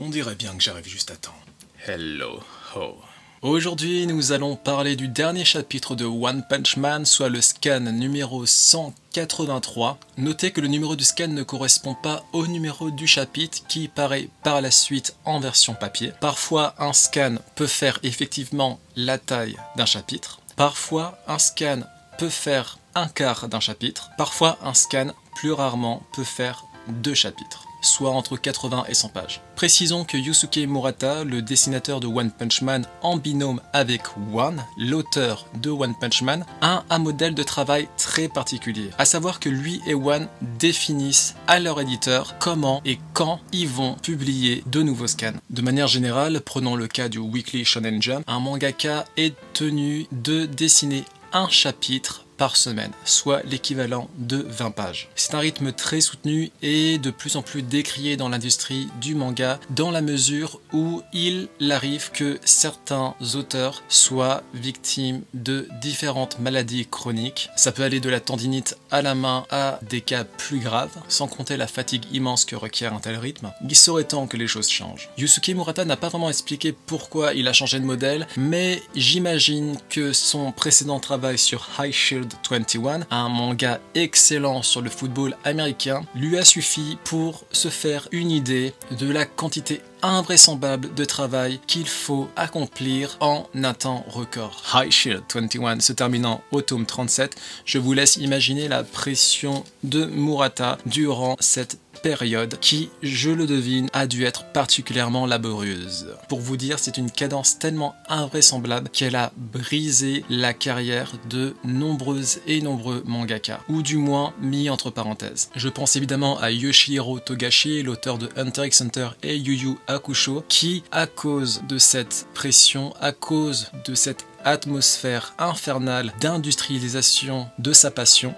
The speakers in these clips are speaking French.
On dirait bien que j'arrive juste à temps. Hello ho. Aujourd'hui, nous allons parler du dernier chapitre de One Punch Man, soit le scan numéro 183. Notez que le numéro du scan ne correspond pas au numéro du chapitre qui paraît par la suite en version papier. Parfois, un scan peut faire effectivement la taille d'un chapitre. Parfois, un scan peut faire un quart d'un chapitre. Parfois, un scan, plus rarement, peut faire 2 chapitres, soit entre 80 et 100 pages. Précisons que Yusuke Murata, le dessinateur de One Punch Man en binôme avec One, l'auteur de One Punch Man, a un modèle de travail très particulier. À savoir que lui et One définissent à leur éditeur comment et quand ils vont publier de nouveaux scans. De manière générale, prenons le cas du Weekly Shonen Jump, un mangaka est tenu de dessiner un chapitre par semaine, soit l'équivalent de 20 pages. C'est un rythme très soutenu et de plus en plus décrié dans l'industrie du manga, dans la mesure où il arrive que certains auteurs soient victimes de différentes maladies chroniques. Ça peut aller de la tendinite à la main à des cas plus graves, sans compter la fatigue immense que requiert un tel rythme. Il serait temps que les choses changent. Yusuke Murata n'a pas vraiment expliqué pourquoi il a changé de modèle, mais j'imagine que son précédent travail sur High Shield 21, un manga excellent sur le football américain, lui a suffi pour se faire une idée de la quantité invraisemblable de travail qu'il faut accomplir en un temps record. High Shield 21 se terminant au tome 37, je vous laisse imaginer la pression de Murata durant cette période qui, je le devine, a dû être particulièrement laborieuse. Pour vous dire, c'est une cadence tellement invraisemblable qu'elle a brisé la carrière de nombreuses et nombreux mangaka, ou du moins mis entre parenthèses. Je pense évidemment à Yoshihiro Togashi, l'auteur de Hunter x Hunter et Yu Yu Hakusho, qui, à cause de cette pression, à cause de cette atmosphère infernale d'industrialisation de sa passion,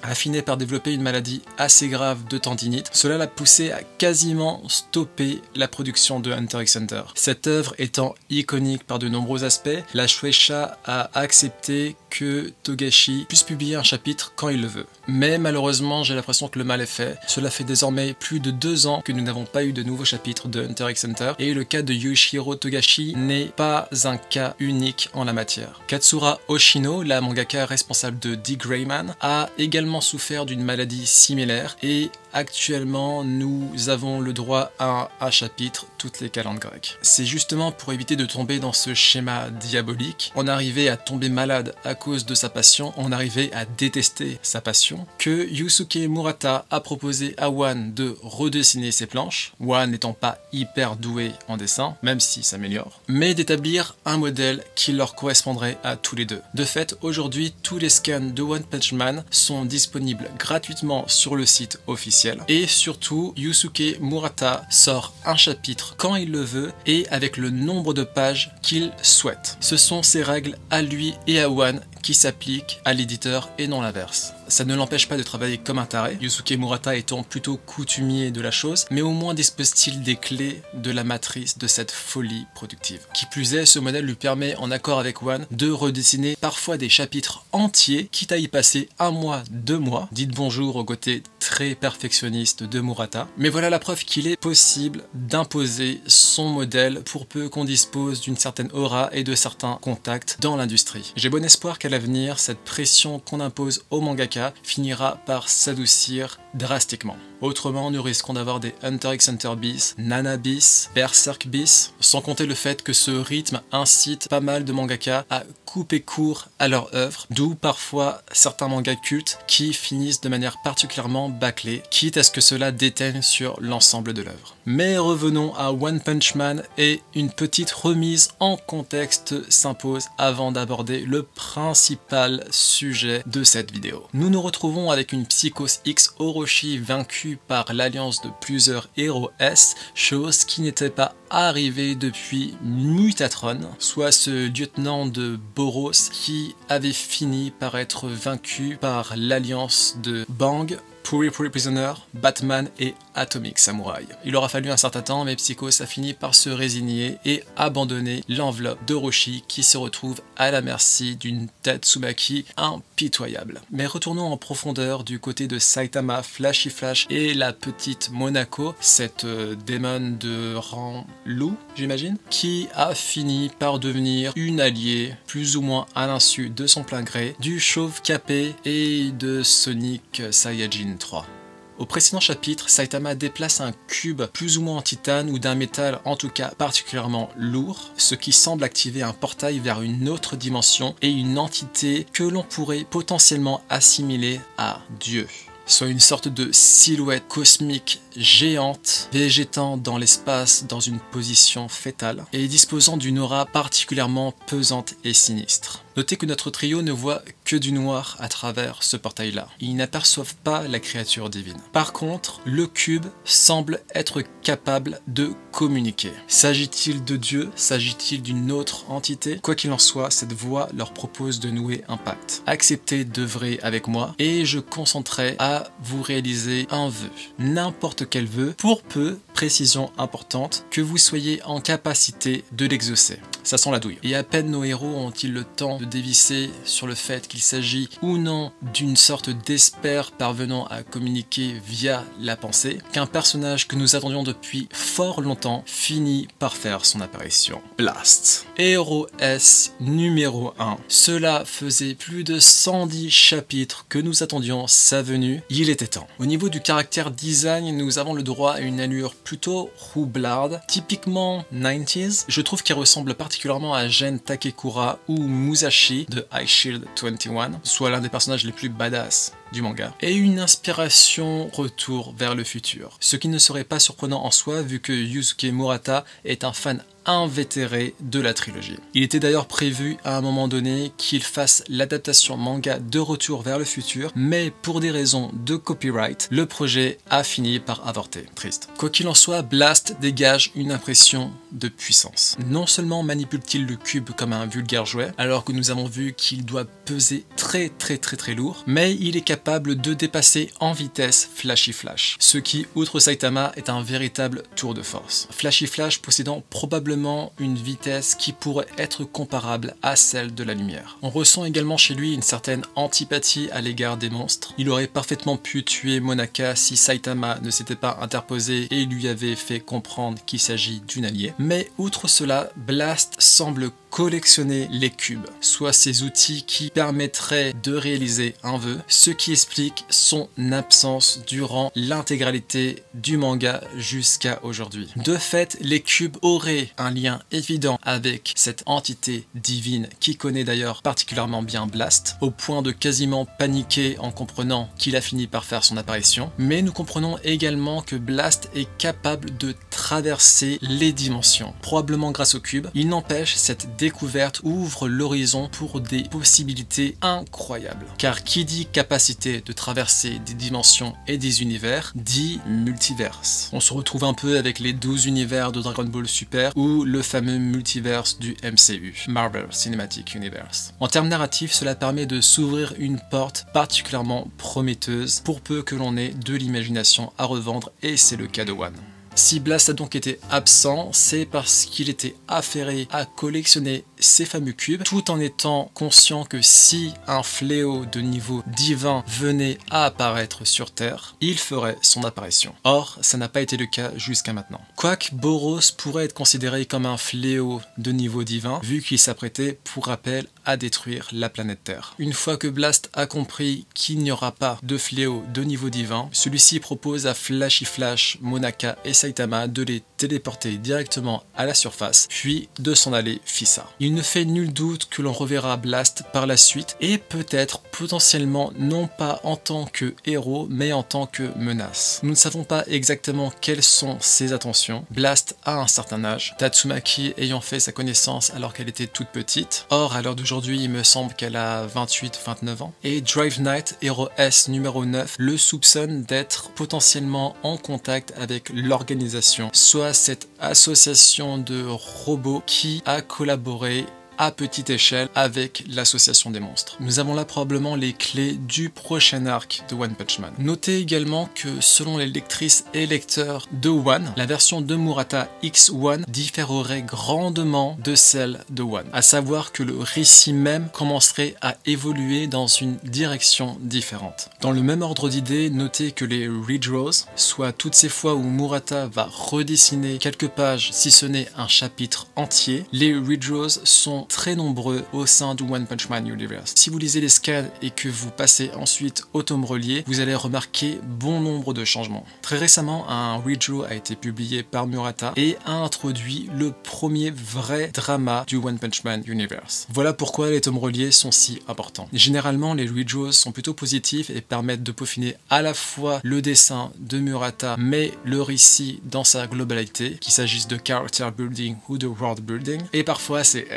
a fini par développer une maladie assez grave de tendinite. Cela l'a poussé à quasiment stopper la production de Hunter x Hunter. Cette œuvre étant iconique par de nombreux aspects, la Shueisha a accepté que Togashi puisse publier un chapitre quand il le veut. Mais malheureusement, j'ai l'impression que le mal est fait. Cela fait désormais plus de 2 ans que nous n'avons pas eu de nouveaux chapitres de Hunter x Hunter, et le cas de Yoshihiro Togashi n'est pas un cas unique en la matière. Katsura Oshino, la mangaka responsable de D. Greyman, a également souffert d'une maladie similaire, et actuellement nous avons le droit à un chapitre toutes les calendes grecques. C'est justement pour éviter de tomber dans ce schéma diabolique, on arrivait à tomber malade à cause de sa passion, on arrivait à détester sa passion, que Yusuke Murata a proposé à One de redessiner ses planches, One n'étant pas hyper doué en dessin, même s'il s'améliore, mais d'établir un modèle qui leur correspondrait à tous les deux. De fait, aujourd'hui, tous les scans de One Punch Man sont disponibles gratuitement sur le site officiel. Et surtout, Yusuke Murata sort un chapitre quand il le veut et avec le nombre de pages qu'il souhaite. Ce sont ses règles à lui et à One qui s'appliquent à l'éditeur et non l'inverse. Ça ne l'empêche pas de travailler comme un taré, Yusuke Murata étant plutôt coutumier de la chose, mais au moins dispose-t-il des clés de la matrice de cette folie productive. Qui plus est, ce modèle lui permet, en accord avec One, de redessiner parfois des chapitres entiers, quitte à y passer 1 mois, 2 mois. Dites bonjour au côté très perfectionniste de Murata. Mais voilà la preuve qu'il est possible d'imposer son modèle pour peu qu'on dispose d'une certaine aura et de certains contacts dans l'industrie. J'ai bon espoir qu'à l'avenir, cette pression qu'on impose au mangaka finira par s'adoucir drastiquement. Autrement, nous risquons d'avoir des Hunter x Hunter bis, Nana bis, Berserk bis, sans compter le fait que ce rythme incite pas mal de mangaka à couper court à leur œuvre, d'où parfois certains mangas cultes qui finissent de manière particulièrement bâclée, quitte à ce que cela déteigne sur l'ensemble de l'œuvre. Mais revenons à One Punch Man, et une petite remise en contexte s'impose avant d'aborder le principal sujet de cette vidéo. Nous nous retrouvons avec une Psychos X Orochi vaincue par l'alliance de plusieurs héros S, chose qui n'était pas arrivée depuis Mutatron, soit ce lieutenant de Boros qui avait fini par être vaincu par l'alliance de Bang, Puri Prisoner, Batman et Atomic Samurai. Il aura fallu un certain temps, mais Psychos a fini par se résigner et abandonner l'enveloppe d'Orochi qui se retrouve à la merci d'une Tatsumaki impitoyable. Mais retournons en profondeur du côté de Saitama, Flashy Flash et la petite Monako, cette démon de rang loup, j'imagine, qui a fini par devenir une alliée, plus ou moins à l'insu de son plein gré, du Chauve Capé et de Sonic Saiyajin 3. Au précédent chapitre, Saitama déplace un cube plus ou moins en titane ou d'un métal en tout cas particulièrement lourd, ce qui semble activer un portail vers une autre dimension et une entité que l'on pourrait potentiellement assimiler à Dieu. Soit une sorte de silhouette cosmique géante, végétant dans l'espace dans une position fétale et disposant d'une aura particulièrement pesante et sinistre. Notez que notre trio ne voit que du noir à travers ce portail-là. Ils n'aperçoivent pas la créature divine. Par contre, le cube semble être capable de communiquer. S'agit-il de Dieu? S'agit-il d'une autre entité? Quoi qu'il en soit, cette voix leur propose de nouer un pacte. Acceptez d'œuvrer avec moi et je consenterai à vous réaliser un vœu. N'importe quel vœu, pour peu, précision importante, que vous soyez en capacité de l'exaucer. Ça sent la douille. Et à peine nos héros ont-ils le temps de dévisser sur le fait qu'il s'agit ou non d'une sorte d'espère parvenant à communiquer via la pensée, qu'un personnage que nous attendions depuis fort longtemps finit par faire son apparition. Blast. Héros S numéro 1. Cela faisait plus de 110 chapitres que nous attendions sa venue. Il était temps. Au niveau du caractère design, nous avons le droit à une allure plutôt roublarde, typiquement 90s. Je trouve qu'il ressemble particulièrement à Gen Takekura ou Musashi de High Shield 21, soit l'un des personnages les plus badass du manga, et une inspiration retour vers le futur. Ce qui ne serait pas surprenant en soi vu que Yusuke Murata est un fan invétéré de la trilogie. Il était d'ailleurs prévu à un moment donné qu'il fasse l'adaptation manga de Retour vers le futur, mais pour des raisons de copyright, le projet a fini par avorter. Triste. Quoi qu'il en soit, Blast dégage une impression de puissance. Non seulement manipule-t-il le cube comme un vulgaire jouet, alors que nous avons vu qu'il doit peser très lourd, mais il est capable de dépasser en vitesse Flashy Flash, ce qui, outre Saitama, est un véritable tour de force. Flashy Flash possédant probablement une vitesse qui pourrait être comparable à celle de la lumière. On ressent également chez lui une certaine antipathie à l'égard des monstres. Il aurait parfaitement pu tuer Monaka si Saitama ne s'était pas interposé et lui avait fait comprendre qu'il s'agit d'une alliée. Mais outre cela, Blast semble collectionner les cubes, soit ces outils qui permettraient de réaliser un vœu, ce qui explique son absence durant l'intégralité du manga jusqu'à aujourd'hui. De fait, les cubes auraient un lien évident avec cette entité divine qui connaît d'ailleurs particulièrement bien Blast, au point de quasiment paniquer en comprenant qu'il a fini par faire son apparition, mais nous comprenons également que Blast est capable de traverser les dimensions, probablement grâce au cube. Il n'empêche, cette découverte ouvre l'horizon pour des possibilités incroyables. Car qui dit capacité de traverser des dimensions et des univers, dit multiverse. On se retrouve un peu avec les 12 univers de Dragon Ball Super ou le fameux multiverse du MCU, Marvel Cinematic Universe. En termes narratifs, cela permet de s'ouvrir une porte particulièrement prometteuse pour peu que l'on ait de l'imagination à revendre, et c'est le cas de One. Si Blast a donc été absent, c'est parce qu'il était affairé à collectionner ces fameux cubes, tout en étant conscient que si un fléau de niveau divin venait à apparaître sur Terre, il ferait son apparition. Or, ça n'a pas été le cas jusqu'à maintenant. Quoique Boros pourrait être considéré comme un fléau de niveau divin, vu qu'il s'apprêtait, pour rappel, à détruire la planète Terre. Une fois que Blast a compris qu'il n'y aura pas de fléau de niveau divin, celui-ci propose à Flashy Flash, Monaka et Saitama de les téléporter directement à la surface, puis de s'en aller Fissa. Il ne fait nul doute que l'on reverra Blast par la suite, et peut-être potentiellement non pas en tant que héros, mais en tant que menace. Nous ne savons pas exactement quelles sont ses intentions. Blast a un certain âge, Tatsumaki ayant fait sa connaissance alors qu'elle était toute petite. Or, à l'heure d'aujourd'hui, il me semble qu'elle a 28-29 ans. Et Drive Knight, héros S numéro 9, le soupçonne d'être potentiellement en contact avec l'organisation, soit cette association de robots qui a collaboré à petite échelle avec l'association des monstres. Nous avons là probablement les clés du prochain arc de One Punch Man. Notez également que selon les lectrices et lecteurs de One, la version de Murata X1 différerait grandement de celle de One, à savoir que le récit même commencerait à évoluer dans une direction différente. Dans le même ordre d'idées, notez que les redraws, soit toutes ces fois où Murata va redessiner quelques pages, si ce n'est un chapitre entier, les redraws sont très nombreux au sein du One Punch Man Universe. Si vous lisez les scans et que vous passez ensuite au tome relié, vous allez remarquer bon nombre de changements. Très récemment, un redraw a été publié par Murata et a introduit le premier vrai drama du One Punch Man Universe. Voilà pourquoi les tomes reliés sont si importants. Généralement, les redraws sont plutôt positifs et permettent de peaufiner à la fois le dessin de Murata, mais le récit dans sa globalité, qu'il s'agisse de character building ou de world building. Et parfois, c'est...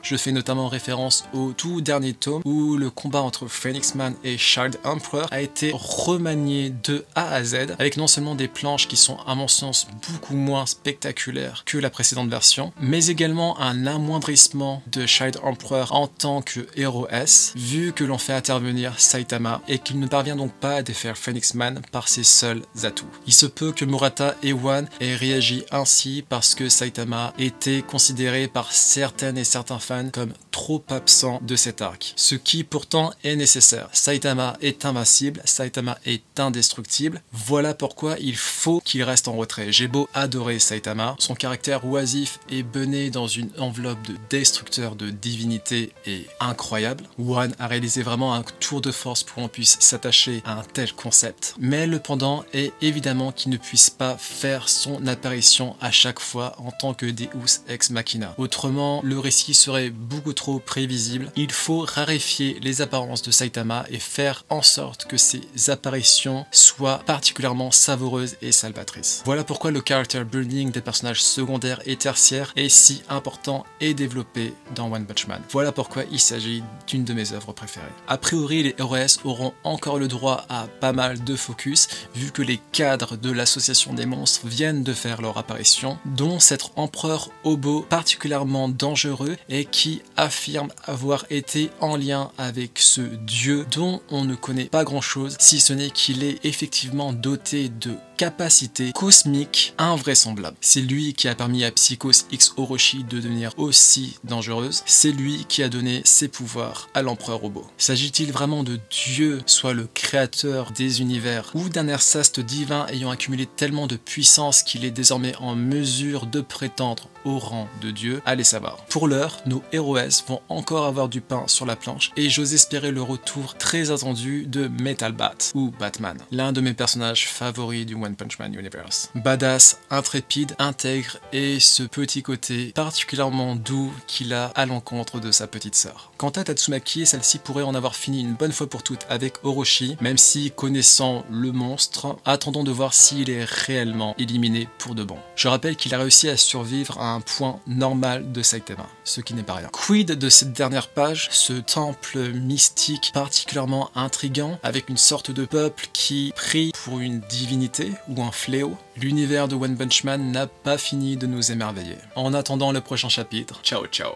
Je fais notamment référence au tout dernier tome où le combat entre Phoenix Man et Child Emperor a été remanié de A à Z, avec non seulement des planches qui sont à mon sens beaucoup moins spectaculaires que la précédente version, mais également un amoindrissement de Child Emperor en tant que héros S, vu que l'on fait intervenir Saitama et qu'il ne parvient donc pas à défaire Phoenix Man par ses seuls atouts. Il se peut que Murata et One aient réagi ainsi parce que Saitama était considéré par certaines et certains fans comme trop absent de cet arc, ce qui pourtant est nécessaire. Saitama est invincible, Saitama est indestructible, voilà pourquoi il faut qu'il reste en retrait. J'ai beau adorer Saitama, son caractère oisif et bené dans une enveloppe de destructeur de divinité est incroyable. One a réalisé vraiment un tour de force pour qu'on puisse s'attacher à un tel concept, mais le pendant est évidemment qu'il ne puisse pas faire son apparition à chaque fois en tant que Deus Ex Machina. Autrement, le récit serait beaucoup trop prévisible. Il faut raréfier les apparences de Saitama et faire en sorte que ces apparitions soient particulièrement savoureuses et salvatrices. Voilà pourquoi le character building des personnages secondaires et tertiaires est si important et développé dans One Punch Man. Voilà pourquoi il s'agit d'une de mes œuvres préférées. A priori, les HeroS auront encore le droit à pas mal de focus, vu que les cadres de l'association des monstres viennent de faire leur apparition, dont cet empereur Obo particulièrement dangereux et qui affirme avoir été en lien avec ce dieu dont on ne connaît pas grand chose, si ce n'est qu'il est effectivement doté de capacités cosmiques invraisemblables. C'est lui qui a permis à Psychos X Orochi de devenir aussi dangereuse, c'est lui qui a donné ses pouvoirs à l'empereur Obo. S'agit-il vraiment de Dieu, soit le créateur des univers, ou d'un Ersaste divin ayant accumulé tellement de puissance qu'il est désormais en mesure de prétendre au rang de Dieu? Allez savoir. Pour l'heure, nos HeroS vont encore avoir du pain sur la planche et j'ose espérer le retour très attendu de Metal Bat ou Batman, l'un de mes personnages favoris du One Punch Man Universe. Badass, intrépide, intègre et ce petit côté particulièrement doux qu'il a à l'encontre de sa petite sœur. Quant à Tatsumaki, celle-ci pourrait en avoir fini une bonne fois pour toutes avec Orochi, même si connaissant le monstre, attendons de voir s'il est réellement éliminé pour de bon. Je rappelle qu'il a réussi à survivre à un point normal de Saitama, ce qui n'est pas rien. Quid de cette dernière page, ce temple mystique particulièrement intriguant, avec une sorte de peuple qui prie pour une divinité ou un fléau? L'univers de One Punch Man n'a pas fini de nous émerveiller. En attendant le prochain chapitre, ciao ciao.